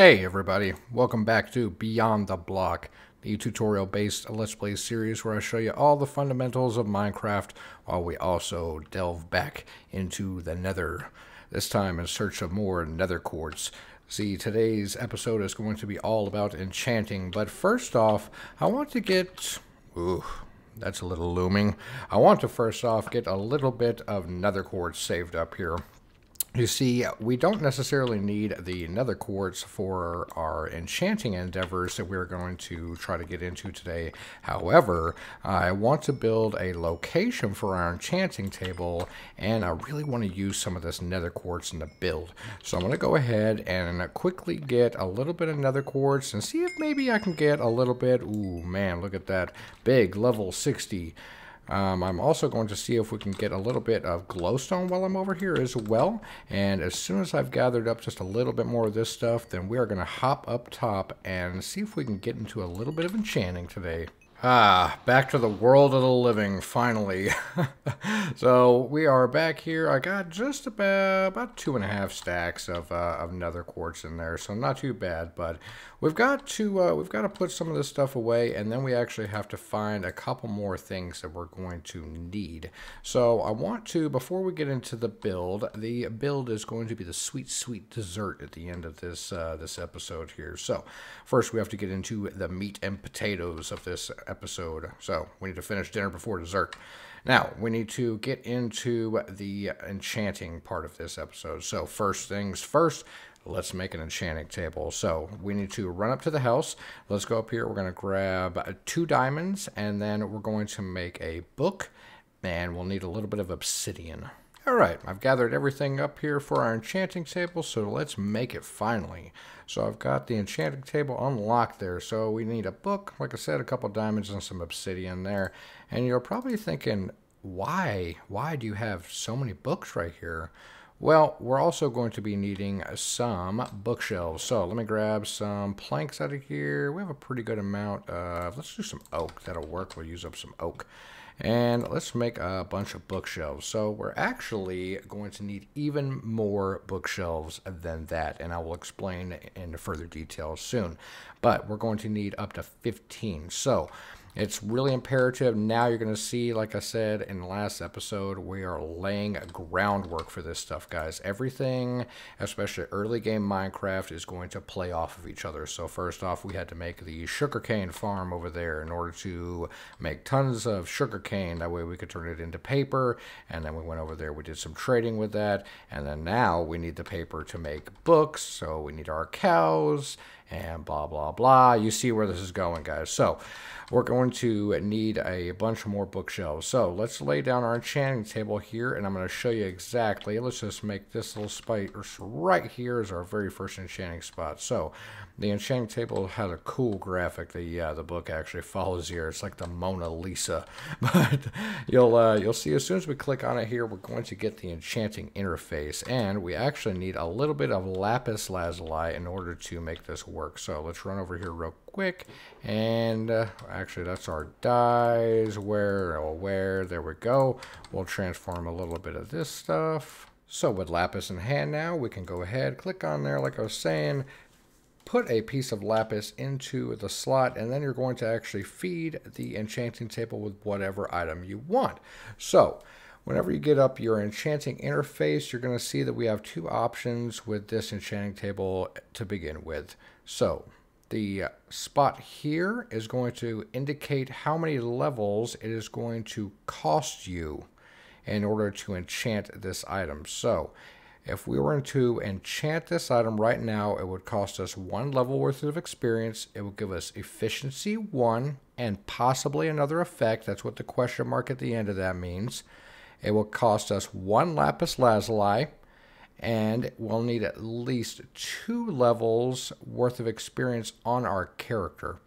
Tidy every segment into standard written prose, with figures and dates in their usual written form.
Hey everybody, welcome back to Beyond the Block, the tutorial-based Let's Play series where I show you all the fundamentals of Minecraft while we also delve back into the Nether, this time in search of more Nether quartz. See, today's episode is going to be all about enchanting, but first off, I want to get... Ooh, that's a little looming. I want to first off get a little bit of Nether quartz saved up here. You see, we don't necessarily need the nether quartz for our enchanting endeavors that we're going to try to get into today. However, I want to build a location for our enchanting table, and I really want to use some of this nether quartz in the build. So I'm going to go ahead and quickly get a little bit of nether quartz and see if maybe I can get a little bit. Ooh, man, look at that. Big, level 60. I'm also going to see if we can get a little bit of glowstone while I'm over here as well. And as soon as I've gathered up just a little bit more of this stuff, then we are going to hop up top and see if we can get into a little bit of enchanting today. Back to the world of the living, finally. So we are back here. I got just about 2.5 stacks of nether quartz in there, so not too bad. But we've got to put some of this stuff away, and then we actually have to find a couple more things that we're going to need. So I want to, before we get into the build is going to be the sweet dessert at the end of this episode here. So first we have to get into the meat and potatoes of this episode. So we need to finish dinner before dessert. Now we need to get into the enchanting part of this episode. So first things first, let's make an enchanting table. So we need to run up to the house. Let's go up here. We're going to grab 2 diamonds, and then we're going to make a book, and we'll need a little bit of obsidian. Alright, I've gathered everything up here for our enchanting table, so let's make it finally. So I've got the enchanting table unlocked there, so we need a book, like I said, a couple diamonds and some obsidian there. And you're probably thinking, why do you have so many books right here? Well, we're also going to be needing some bookshelves. So let me grab some planks out of here. We have a pretty good amount of, let's do some oak. That'll work. We'll use up some oak. And let's make a bunch of bookshelves. So we're actually going to need even more bookshelves than that, and I will explain in further detail soon. But we're going to need up to 15. So it's really imperative. Now you're going to see, like I said in the last episode, we are laying groundwork for this stuff, guys. Everything, especially early game Minecraft, is going to play off of each other. So first off, we had to make the sugarcane farm over there in order to make tons of sugarcane. That way we could turn it into paper. And then we went over there, we did some trading with that. And then now we need the paper to make books. So we need our cows and blah, blah, blah. You see where this is going, guys. So we're going to need a bunch more bookshelves. So let's lay down our enchanting table here, and I'm going to show you exactly. Let's just make this little spot right here is our very first enchanting spot. So the enchanting table has a cool graphic. The book actually follows here. It's like the Mona Lisa. But you'll see as soon as we click on it here, we're going to get the enchanting interface, and we actually need a little bit of lapis lazuli in order to make this work. So let's run over here real quick, and actually that's our dyes. Where there we go. We'll transform a little bit of this stuff. So with lapis in hand now, we can go ahead, click on there like I was saying, put a piece of lapis into the slot, and then you're going to actually feed the enchanting table with whatever item you want. So whenever you get up your enchanting interface, you're going to see that we have 2 options with this enchanting table to begin with. So the spot here is going to indicate how many levels it is going to cost you in order to enchant this item. So if we were to enchant this item right now, it would cost us 1 level worth of experience. It would give us efficiency 1 and possibly another effect. That's what the question mark at the end of that means. It will cost us 1 lapis lazuli, and we'll need at least 2 levels worth of experience on our character.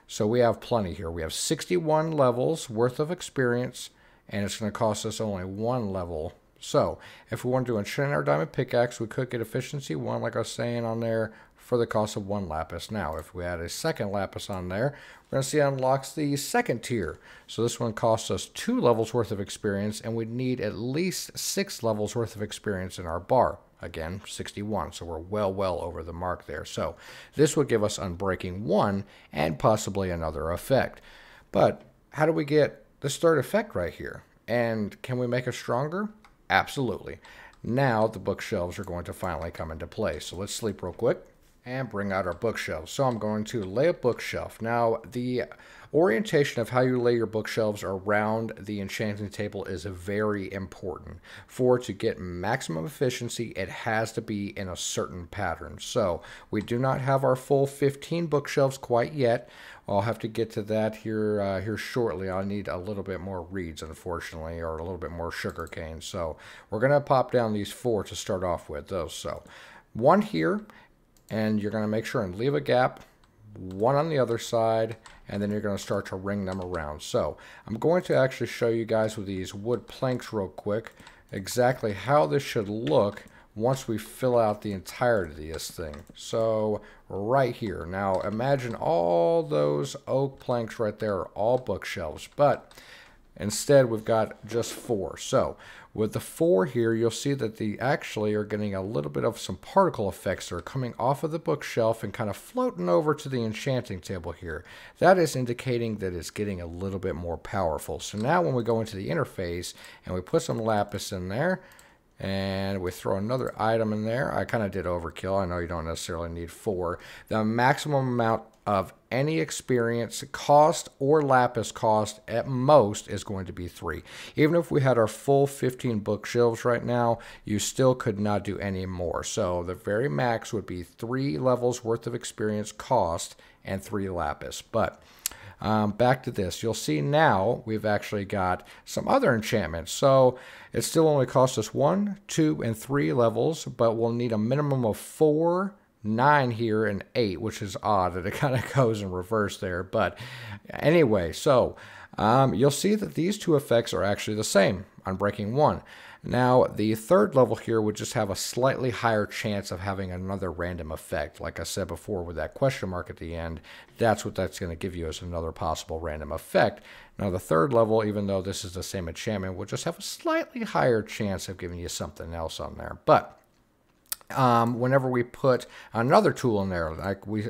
So we have plenty here. We have 61 levels worth of experience, and it's going to cost us only 1 level. So if we wanted to enchant our diamond pickaxe, we could get efficiency 1, like I was saying on there, for the cost of 1 lapis. Now, if we add a second lapis on there, we're going to see it unlocks the second tier. So this one costs us 2 levels worth of experience, and we need at least 6 levels worth of experience in our bar. again, 61. So we're well over the mark there. So this would give us Unbreaking 1 and possibly another effect. But how do we get this third effect right here? And can we make it stronger? Absolutely. Now the bookshelves are going to finally come into play. So let's sleep real quick and bring out our bookshelves. So I'm going to lay a bookshelf. Now the orientation of how you lay your bookshelves around the enchanting table is very important. For it to get maximum efficiency, it has to be in a certain pattern. So we do not have our full 15 bookshelves quite yet. I'll have to get to that here shortly. I'll need a little bit more reeds, unfortunately, or a little bit more sugar cane. So we're going to pop down these 4 to start off with those. So 1 here, and you're going to make sure and leave a gap, 1 on the other side, and then you're going to start to ring them around. So I'm going to actually show you guys with these wood planks real quick exactly how this should look once we fill out the entirety of this thing. So right here, now imagine all those oak planks right there are all bookshelves, but instead we've got just 4. So with the 4 here, you'll see that they actually are getting a little bit of some particle effects that are coming off of the bookshelf and kind of floating over to the enchanting table here. That is indicating that it's getting a little bit more powerful. So now when we go into the interface and we put some lapis in there, and we throw another item in there. I kind of did overkill. I know you don't necessarily need 4. The maximum amount of any experience cost or lapis cost at most is going to be 3. Even if we had our full 15 bookshelves right now, you still could not do any more. So the very max would be 3 levels worth of experience cost and 3 lapis. But back to this, you'll see now we've actually got some other enchantments. So it still only costs us 1, 2, and 3 levels, but we'll need a minimum of 4, 9 here, and 8, which is odd that it kind of goes in reverse there. But anyway, so you'll see that these 2 effects are actually the same on Unbreaking 1. Now, the 3rd level here would just have a slightly higher chance of having another random effect. Like I said before, with that question mark at the end, that's what that's going to give you as another possible random effect. Now, the 3rd level, even though this is the same enchantment, will just have a slightly higher chance of giving you something else on there. But whenever we put another tool in there,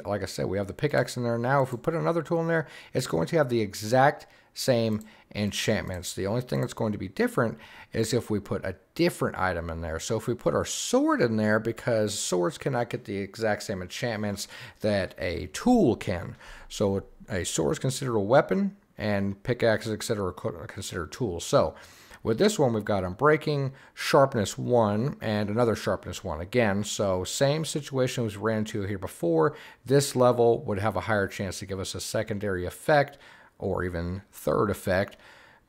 like I said, we have the pickaxe in there now. If we put another tool in there, it's going to have the exact same enchantments. The only thing that's going to be different is if we put a different item in there. So if we put our sword in there, because swords cannot get the exact same enchantments that a tool can. So a sword is considered a weapon and pickaxe is considered tools. So with this one, we've got Unbreaking, Sharpness 1, and another Sharpness 1 again. So same situation as we ran into here before. This level would have a higher chance to give us a secondary effect or even 3rd effect,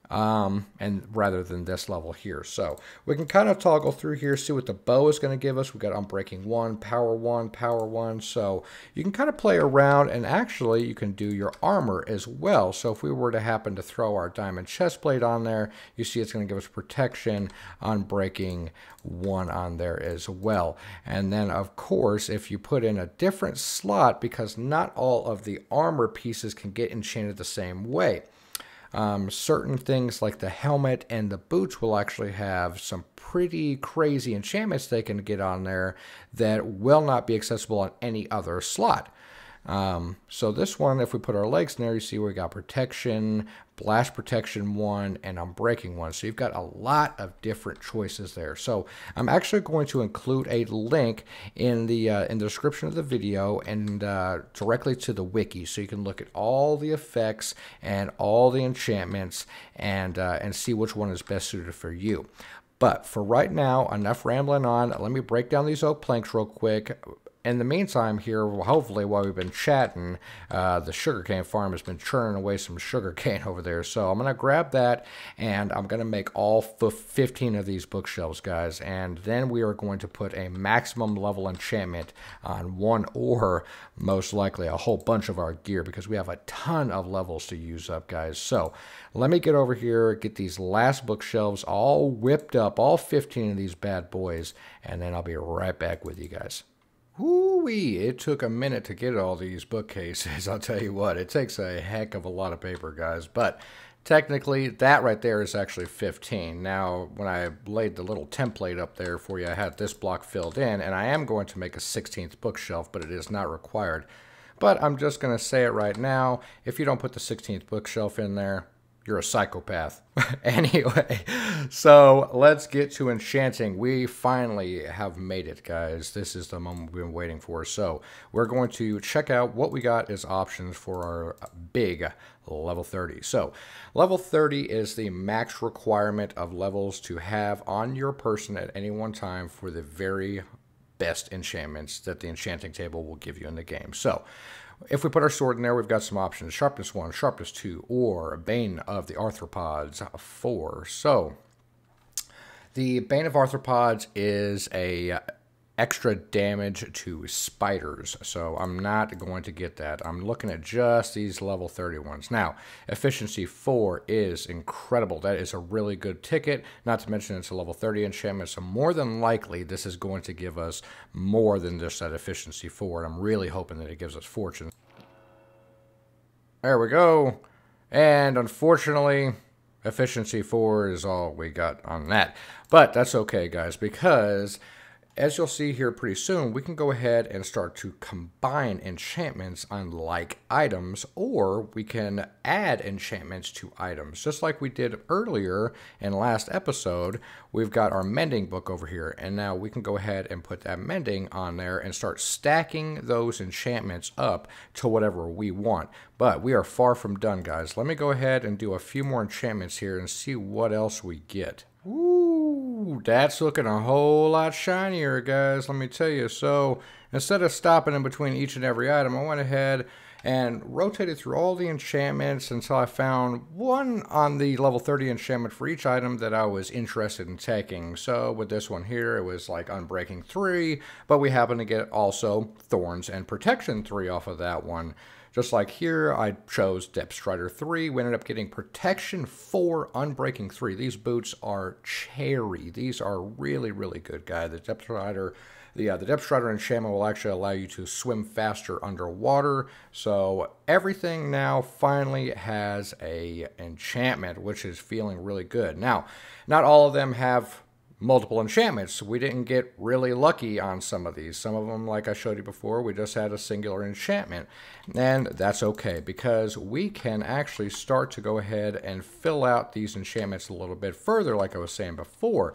and rather than this level here. So we can kind of toggle through here, see what the bow is going to give us. We've got Unbreaking 1, Power 1, Power 1. So you can kind of play around, and actually you can do your armor as well. So if we were to happen to throw our diamond chestplate on there, you see it's going to give us protection, Unbreaking 1 on there as well. And then of course, if you put in a different slot, because not all of the armor pieces can get enchanted the same way. Certain things like the helmet and the boots will actually have some pretty crazy enchantments they can get on there that will not be accessible on any other slot. So this one, if we put our legs in there, you see we got protection, blast protection 1, and Unbreaking 1. So you've got a lot of different choices there. So I'm actually going to include a link in the description of the video and directly to the wiki, so you can look at all the effects and all the enchantments and see which one is best suited for you. But for right now, enough rambling on. Let me break down these oak planks real quick. In the meantime here, hopefully while we've been chatting, the sugarcane farm has been churning away some sugarcane over there. So I'm going to grab that and I'm going to make all 15 of these bookshelves, guys. And then we are going to put a maximum level enchantment on one or most likely a whole bunch of our gear, because we have a ton of levels to use up, guys. So let me get over here, get these last bookshelves all whipped up, all 15 of these bad boys, and then I'll be right back with you guys. Whoo-wee, it took a minute to get all these bookcases. I'll tell you what, it takes a heck of a lot of paper, guys. But technically, that right there is actually 15. Now, when I laid the little template up there for you, I had this block filled in, and I am going to make a 16th bookshelf, but it is not required. But I'm just going to say it right now, if you don't put the 16th bookshelf in there, you're a psychopath. Anyway, so let's get to enchanting. We finally have made it, guys. This is the moment we've been waiting for. So we're going to check out what we got as options for our big level 30. So level 30 is the max requirement of levels to have on your person at any one time for the very best enchantments that the enchanting table will give you in the game. So if we put our sword in there, we've got some options. Sharpness 1, Sharpness 2, or Bane of the Arthropods 4. So the Bane of Arthropods is a extra damage to spiders, so I'm not going to get that. I'm looking at just these level 30 ones. Now, efficiency 4 is incredible. That is a really good ticket, not to mention it's a level 30 enchantment, so more than likely this is going to give us more than just that efficiency 4, and I'm really hoping that it gives us fortune. There we go, and unfortunately, efficiency 4 is all we got on that. But that's okay, guys, because as you'll see here pretty soon, we can go ahead and start to combine enchantments on like items, or we can add enchantments to items. Just like we did earlier in last episode, we've got our mending book over here, and now we can go ahead and put that mending on there and start stacking those enchantments up to whatever we want. But we are far from done, guys. Let me go ahead and do a few more enchantments here and see what else we get. Ooh, that's looking a whole lot shinier, guys, let me tell you. So instead of stopping in between each and every item, I went ahead and rotated through all the enchantments until I found one on the level 30 enchantment for each item that I was interested in taking. So with this one here, it was like Unbreaking 3, but we happen to get also Thorns and Protection 3 off of that one. Just like here, I chose Depth Strider 3. We ended up getting Protection 4, Unbreaking 3. These boots are cherry. These are really, really good, guys. The Depth Strider enchantment will actually allow you to swim faster underwater. So everything now finally has a enchantment, which is feeling really good. Now, not all of them have multiple enchantments. We didn't get really lucky on some of these. Some of them, like I showed you before, we just had a singular enchantment. And that's okay, because we can actually start to go ahead and fill out these enchantments a little bit further, like I was saying before.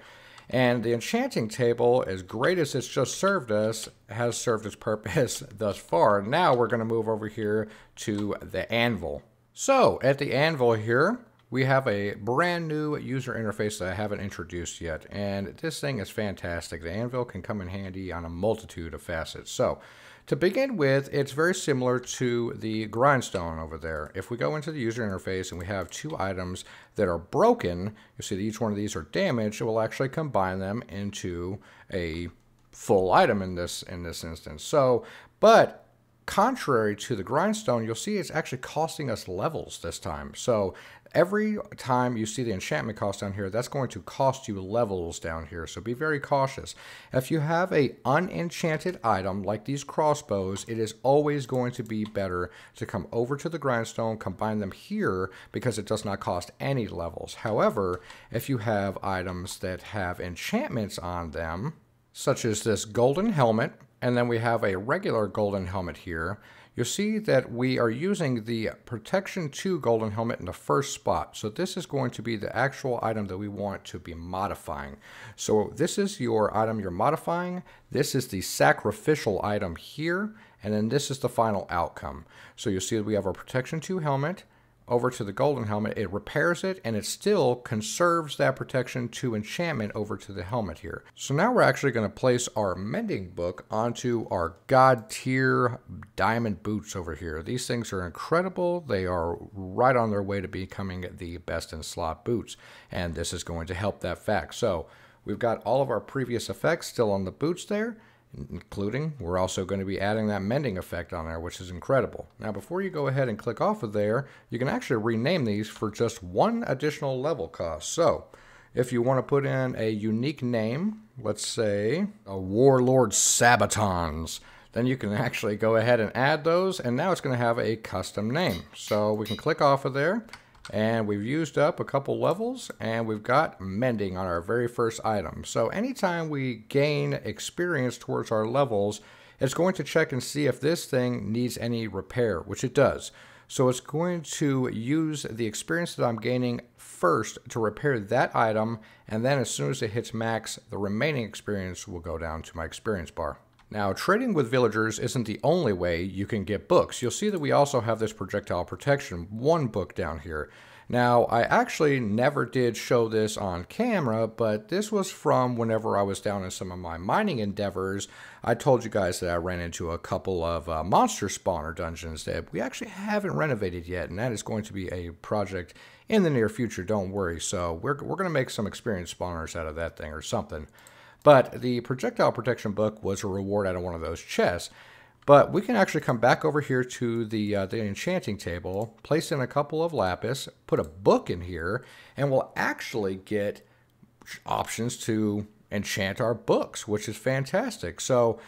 And the enchanting table, as great as it's just served us, has served its purpose thus far. Now we're going to move over here to the anvil. So at the anvil here, we have a brand new user interface that I haven't introduced yet, and this thing is fantastic. The anvil can come in handy on a multitude of facets. So, to begin with, it's very similar to the grindstone over there. If we go into the user interface and we have two items that are broken, you see that each one of these are damaged, it will actually combine them into a full item in this instance. So, but contrary to the grindstone, you'll see it's actually costing us levels this time. So every time you see the enchantment cost down here, that's going to cost you levels down here. So be very cautious. If you have a unenchanted item like these crossbows, it is always going to be better to come over to the grindstone, combine them here, because it does not cost any levels. However, if you have items that have enchantments on them, such as this golden helmet, and then we have a regular golden helmet here, you'll see that we are using the Protection 2 golden helmet in the first spot. So this is going to be the actual item that we want to be modifying. So this is your item you're modifying. This is the sacrificial item here. And then this is the final outcome. So you'll see that we have our Protection 2 helmet over to the golden helmet. It repairs it, and it still conserves that Protection 2 enchantment over to the helmet here. So now we're actually going to place our mending book onto our god tier diamond boots over here. These things are incredible. They are right on their way to becoming the best in slot boots, and this is going to help that fact. So we've got all of our previous effects still on the boots there, including we're also going to be adding that mending effect on there, which is incredible. Now before you go ahead and click off of there, you can actually rename these for just one additional level cost. So If you want to put in a unique name, let's say a Warlord Sabatons, then you can actually go ahead and add those, and now it's going to have a custom name. So we can click off of there, and we've used up a couple levels, and we've got mending on our very first item. So anytime we gain experience towards our levels, it's going to check and see if this thing needs any repair, which it does. So it's going to use the experience that I'm gaining first to repair that item, and then as soon as it hits max, the remaining experience will go down to my experience bar. Now, trading with villagers isn't the only way you can get books. You'll see that we also have this projectile protection 1 book down here. Now, I actually never did show this on camera, but this was from whenever I was down in some of my mining endeavors. I told you guys that I ran into a couple of monster spawner dungeons that we actually haven't renovated yet, and that is going to be a project in the near future, don't worry. So we're going to make some experience spawners out of that thing or something. But the projectile protection book was a reward out of one of those chests. But we can actually come back over here to the enchanting table, place in a couple of lapis, put a book in here, and we'll actually get options to enchant our books, which is fantastic. So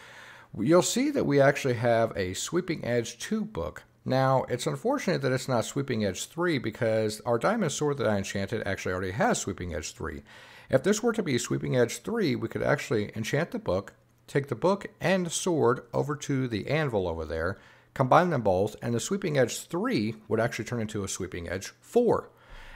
you'll see that we actually have a Sweeping Edge 2 book. Now, it's unfortunate that it's not Sweeping Edge 3 because our diamond sword that I enchanted actually already has Sweeping Edge 3. If this were to be Sweeping Edge 3, we could actually enchant the book, take the book and sword over to the anvil over there, combine them both, and the Sweeping Edge 3 would actually turn into a Sweeping Edge 4.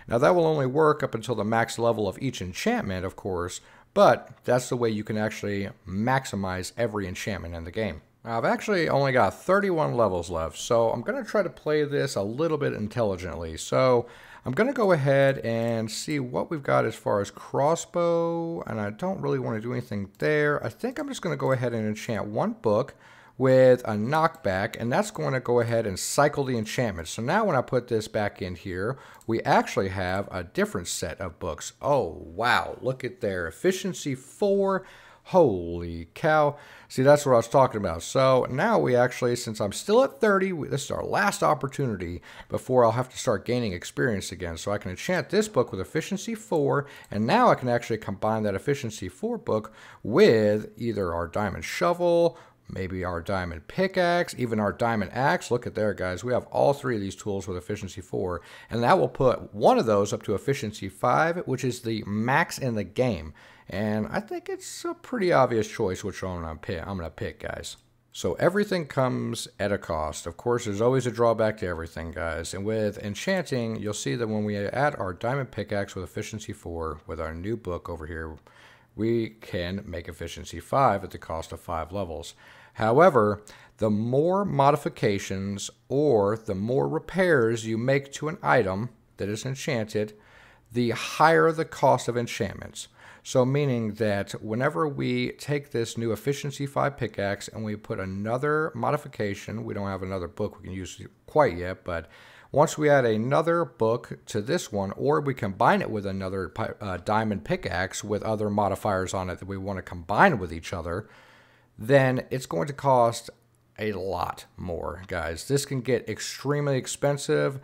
Now that will only work up until the max level of each enchantment, of course, but that's the way you can actually maximize every enchantment in the game. Now, I've actually only got 31 levels left, so I'm going to try to play this a little bit intelligently. So I'm going to go ahead and see what we've got as far as crossbow, and I don't really want to do anything there. I think I'm just going to go ahead and enchant 1 book with a knockback, and that's going to go ahead and cycle the enchantments. So now when I put this back in here, we actually have a different set of books. Oh, wow, look at there. Efficiency 4. Holy cow. See, that's what I was talking about. So now we actually, since I'm still at 30, this is our last opportunity before I'll have to start gaining experience again. So I can enchant this book with efficiency 4, and now I can actually combine that efficiency 4 book with either our diamond shovel, maybe our diamond pickaxe, even our diamond axe. Look at there, guys. We have all 3 of these tools with efficiency 4, and that will put one of those up to efficiency 5, which is the max in the game. And I think it's a pretty obvious choice which one I'm going to pick, guys. So everything comes at a cost. Of course, there's always a drawback to everything, guys. And with enchanting, you'll see that when we add our diamond pickaxe with efficiency 4 with our new book over here, we can make efficiency 5 at the cost of 5 levels. However, the more modifications or the more repairs you make to an item that is enchanted, the higher the cost of enchantments. So meaning that whenever we take this new efficiency 5 pickaxe and we put another modification, we don't have another book we can use quite yet, but once we add another book to this one, or we combine it with another diamond pickaxe with other modifiers on it that we want to combine with each other, then it's going to cost a lot more, guys. This can get extremely expensive.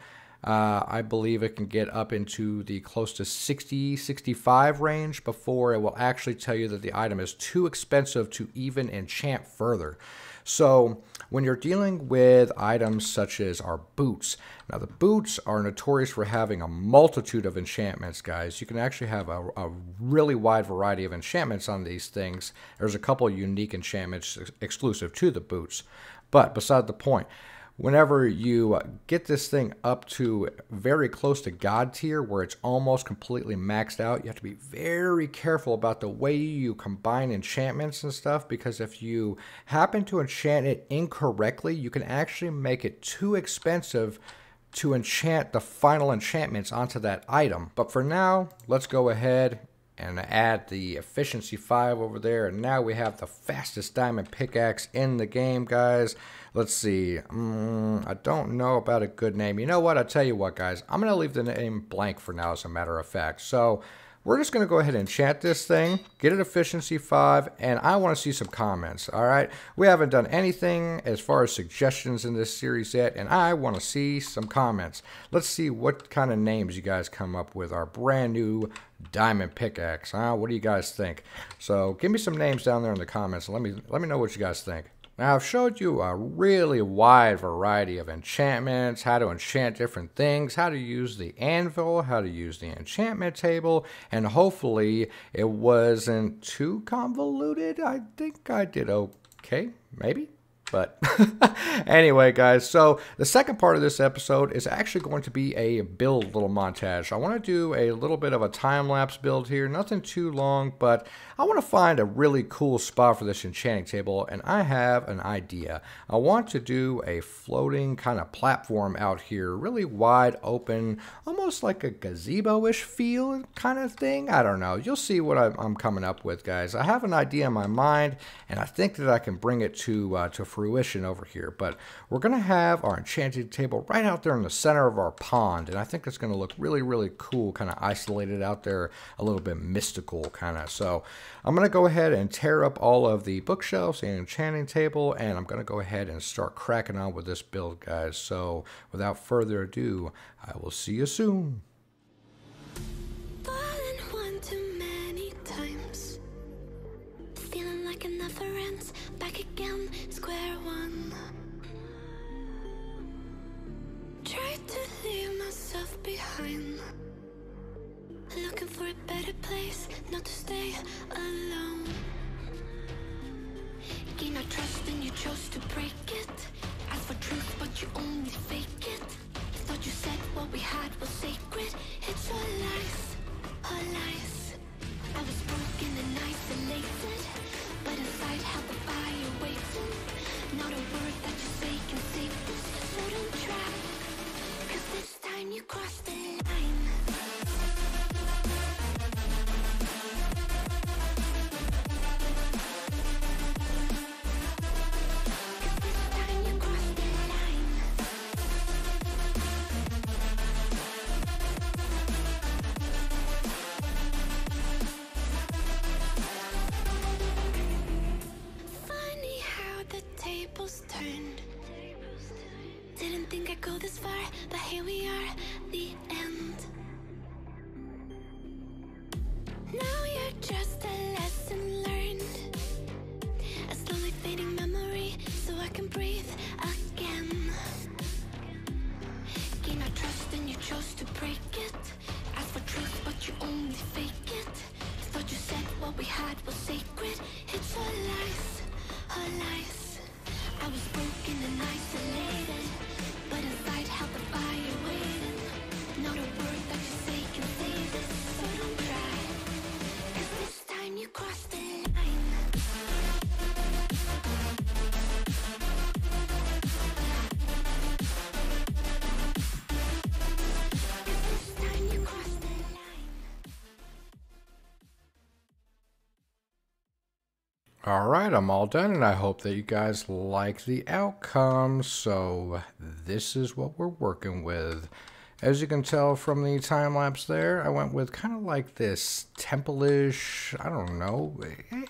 I believe it can get up into the close to 60, 65 range before it will actually tell you that the item is too expensive to even enchant further. So when you're dealing with items such as our boots, now the boots are notorious for having a multitude of enchantments, guys. You can actually have a really wide variety of enchantments on these things. There's a couple of unique enchantments exclusive to the boots. But beside the point, whenever you get this thing up to very close to God tier, where it's almost completely maxed out, you have to be very careful about the way you combine enchantments and stuff, because if you happen to enchant it incorrectly, you can actually make it too expensive to enchant the final enchantments onto that item. But for now, let's go ahead and add the efficiency 5 over there, and now we have the fastest diamond pickaxe in the game, guys. Let's see. I don't know about a good name. You know what? I'll tell you what, guys. I'm going to leave the name blank for now, as a matter of fact. So we're just going to go ahead and enchant this thing, get it efficiency 5, and I want to see some comments, all right? We haven't done anything as far as suggestions in this series yet, and I want to see some comments. Let's see what kind of names you guys come up with our brand new diamond pickaxe, huh? What do you guys think? So give me some names down there in the comments. Let me know what you guys think. Now, I've showed you a really wide variety of enchantments, how to enchant different things, how to use the anvil, how to use the enchantment table, and hopefully it wasn't too convoluted. I think I did okay, maybe. But anyway, guys, so the second part of this episode is actually going to be a build little montage. I want to do a little bit of a time-lapse build here, nothing too long, but I want to find a really cool spot for this enchanting table, and I have an idea. I want to do a floating kind of platform out here, really wide open, almost like a gazebo-ish feel kind of thing. I don't know. You'll see what I'm coming up with, guys. I have an idea in my mind, and I think that I can bring it to fruition over here. But we're going to have our enchanting table right out there in the center of our pond, and I think it's going to look really, really cool, kind of isolated out there, a little bit mystical kind of. So I'm going to go ahead and tear up all of the bookshelves and enchanting table, and I'm going to go ahead and start cracking on with this build, guys. So without further ado, I will see you soon. Back again, square one. Try to leave myself behind, looking for a better place, not to stay alone. Gain our trust and you chose to break it. Ask for truth but you only fake it. Thought you said what we had was sacred. It's all lies, all lies. I was broken and isolated, but inside held the fire waiting. Not a word that you say can save this, so don't try, 'cause this time you crossed the line. Turned. Didn't think I'd go this far, but here we are, the end. Now you're just a lesson learned, a slowly fading memory, so I can breathe again. Gain our trust and you chose to break it. Ask for truth but you only fake it. Thought you said what we had was sacred. It's all lies, all lies. I was broken and isolated, but inside held the fire waiting. Not a word that you say can save this, so don't try, 'cause this time you crossed the line. All right, I'm all done, and I hope that you guys like the outcome. So this is what we're working with. As you can tell from the time lapse there, I went with kind of like this temple-ish, I don't know,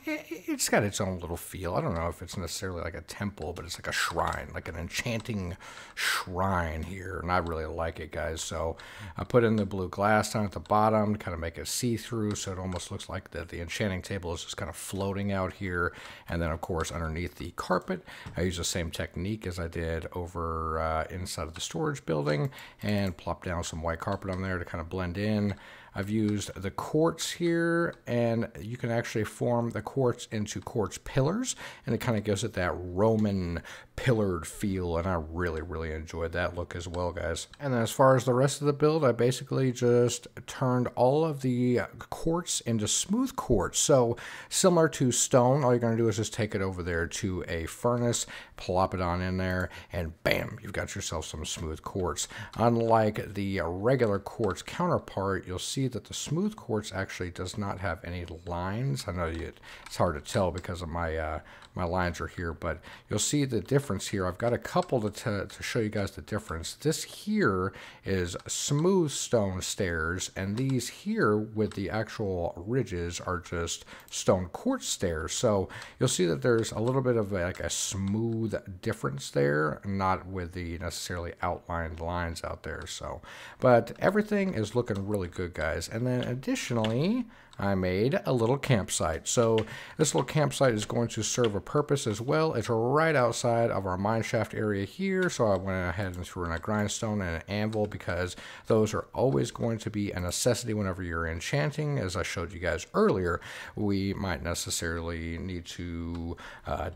it's got its own little feel. I don't know if it's necessarily like a temple, but it's like a shrine, like an enchanting shrine here, and I really like it, guys. So I put in the blue glass down at the bottom to kind of make it see-through, so it almost looks like the enchanting table is just kind of floating out here. And then, of course, underneath the carpet, I use the same technique as I did over inside of the storage building, and plop down some white carpet on there to kind of blend in. I've used the quartz here, and you can actually form the quartz into quartz pillars, and it kind of gives it that Roman pillared feel, and I really, really enjoyed that look as well, guys. And then as far as the rest of the build, I basically just turned all of the quartz into smooth quartz. So similar to stone, all you're going to do is just take it over there to a furnace, plop it on in there, and bam, you've got yourself some smooth quartz. Unlike the regular quartz counterpart, you'll see that the smooth quartz actually does not have any lines. I know it's hard to tell because of my my lines are here, but you'll see the difference here. I've got a couple to show you guys the difference. This here is smooth stone stairs, and these here with the actual ridges are just stone quartz stairs. So you'll see that there's a little bit of like a smooth difference there, not with the necessarily outlined lines out there. So, but everything is looking really good, guys. And then additionally, I made a little campsite. So this little campsite is going to serve a purpose as well. It's right outside of our mineshaft area here. So I went ahead and threw in a grindstone and an anvil because those are always going to be a necessity whenever you're enchanting. As I showed you guys earlier, we might necessarily need to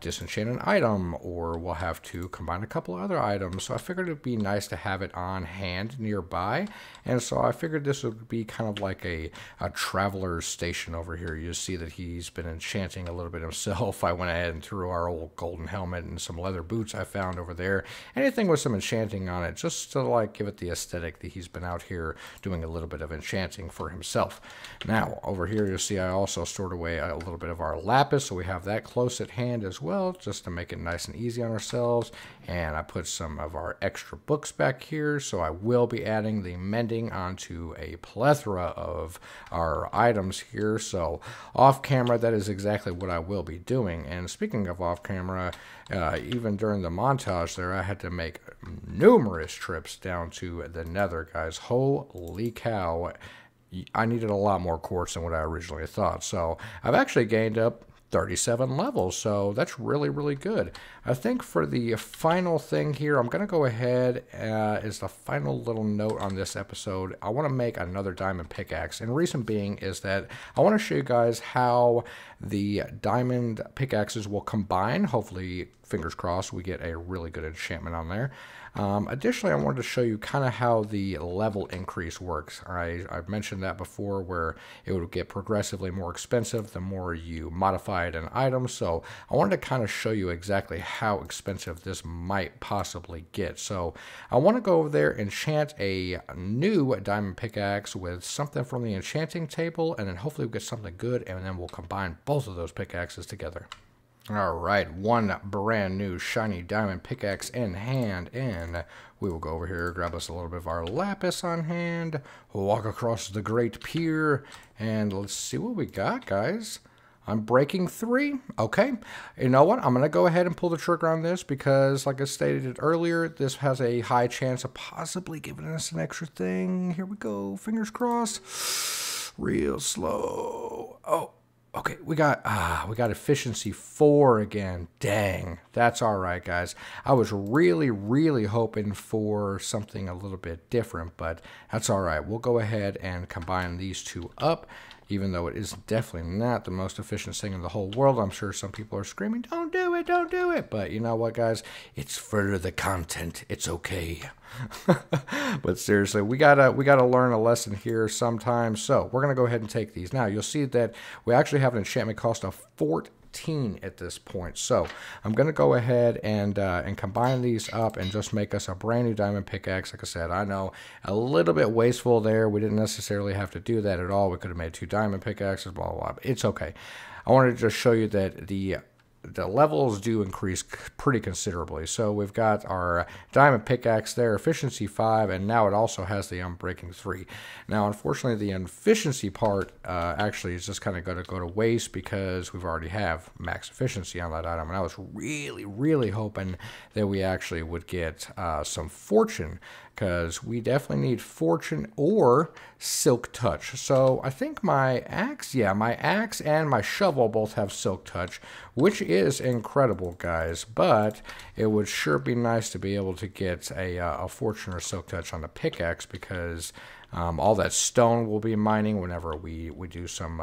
disenchant an item, or we'll have to combine a couple of other items. So I figured it'd be nice to have it on hand nearby. And so I figured this would be kind of like a traveler's station over here. You see that he's been enchanting a little bit himself. I went ahead and threw our old golden helmet and some leather boots I found over there. Anything with some enchanting on it, just to like give it the aesthetic that he's been out here doing a little bit of enchanting for himself. Now over here you'll see I also stored away a little bit of our lapis, so we have that close at hand as well, just to make it nice and easy on ourselves. And I put some of our extra books back here, so I will be adding the mending onto a plethora of our items here. So off camera, that is exactly what I will be doing. And speaking of off camera, even during the montage there, I had to make numerous trips down to the nether, guys. Holy cow, I needed a lot more quartz than what I originally thought. So I've actually gained up 37 levels, so that's really, really good. I think for the final thing here, I'm going to go ahead as the final little note on this episode. I want to make another diamond pickaxe, and the reason being is that I want to show you guys how the diamond pickaxes will combine. Hopefully, fingers crossed, we get a really good enchantment on there. Additionally, I wanted to show you kind of how the level increase works. I've mentioned that before, where it would get progressively more expensive the more you modified an item. So I wanted to kind of show you exactly how expensive this might possibly get. So I want to go over there and enchant a new diamond pickaxe with something from the enchanting table, and then hopefully we'll get something good, and then we'll combine both of those pickaxes together. Alright, one brand new shiny diamond pickaxe in hand, and we will go over here, grab us a little bit of our lapis on hand, walk across the great pier, and let's see what we got, guys. I'm breaking 3. Okay, you know what? I'm going to go ahead and pull the trigger on this because, like I stated earlier, this has a high chance of possibly giving us an extra thing. Here we go, fingers crossed. Real slow. Oh. Okay, we got efficiency 4 again. Dang, that's all right, guys. I was really hoping for something a little bit different, but that's all right. We'll go ahead and combine these two up, even though it is definitely not the most efficient thing in the whole world. I'm sure some people are screaming, "Don't do it, don't do it!" But you know what, guys? It's for the content. It's okay. But seriously, we gotta learn a lesson here sometimes. So we're gonna go ahead and take these. Now you'll see that we actually have an enchantment cost of 14 at this point. So I'm gonna go ahead and combine these up and just make us a brand new diamond pickaxe. Like I said, I know a little bit wasteful there. We didn't necessarily have to do that at all. We could have made 2 diamond pickaxes, blah blah blah. But it's okay. I wanted to just show you that the levels do increase pretty considerably. So we've got our diamond pickaxe there, efficiency 5, and now it also has the unbreaking 3. Now, unfortunately, the efficiency part actually is just kind of going to go to waste because we've already have max efficiency on that item. And I was really hoping that we actually would get some fortune, because we definitely need fortune or silk touch. So I think my axe and my shovel both have silk touch, which is incredible, guys. But it would sure be nice to be able to get a fortune or silk touch on the pickaxe, because all that stone we'll be mining whenever we do some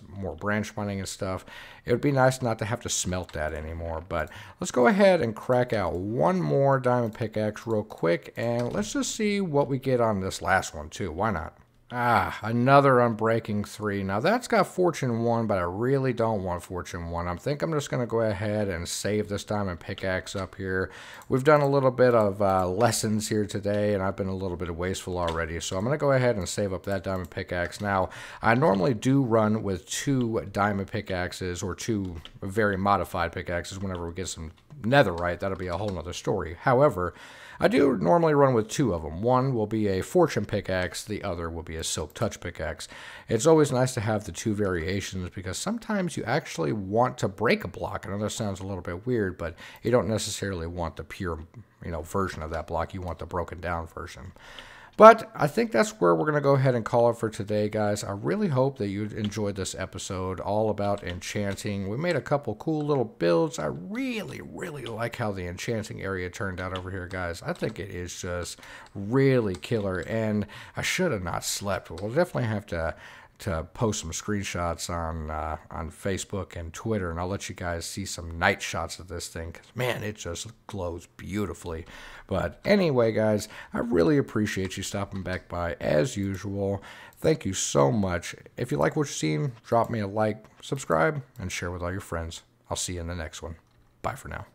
more branch mining and stuff. It would be nice not to have to smelt that anymore. But let's go ahead and crack out one more diamond pickaxe real quick, and let's just see what we get on this last one too. Why not? Another Unbreaking 3. Now that's got Fortune 1, but I really don't want Fortune 1. I think I'm just going to go ahead and save this diamond pickaxe up here. We've done a little bit of lessons here today, and I've been a little bit wasteful already. So I'm going to go ahead and save up that diamond pickaxe. Now, I normally do run with 2 diamond pickaxes or 2 very modified pickaxes whenever we get some netherite. That'll be a whole nother story. However, I do normally run with 2 of them. One will be a fortune pickaxe, the other will be a silk touch pickaxe. It's always nice to have the 2 variations because sometimes you actually want to break a block. I know that sounds a little bit weird, but you don't necessarily want the pure, version of that block. You want the broken down version. But I think that's where we're going to go ahead and call it for today, guys. I really hope that you enjoyed this episode all about enchanting. We made a couple cool little builds. I really, really like how the enchanting area turned out over here, guys. I think it is just really killer, and I should have not slept. We'll definitely have to post some screenshots on Facebook and Twitter, and I'll let you guys see some night shots of this thing, because man, it just glows beautifully. But anyway, guys, I really appreciate you stopping back by as usual. Thank you so much. If you like what you've seen, drop me a like, subscribe, and share with all your friends. I'll see you in the next one. Bye for now.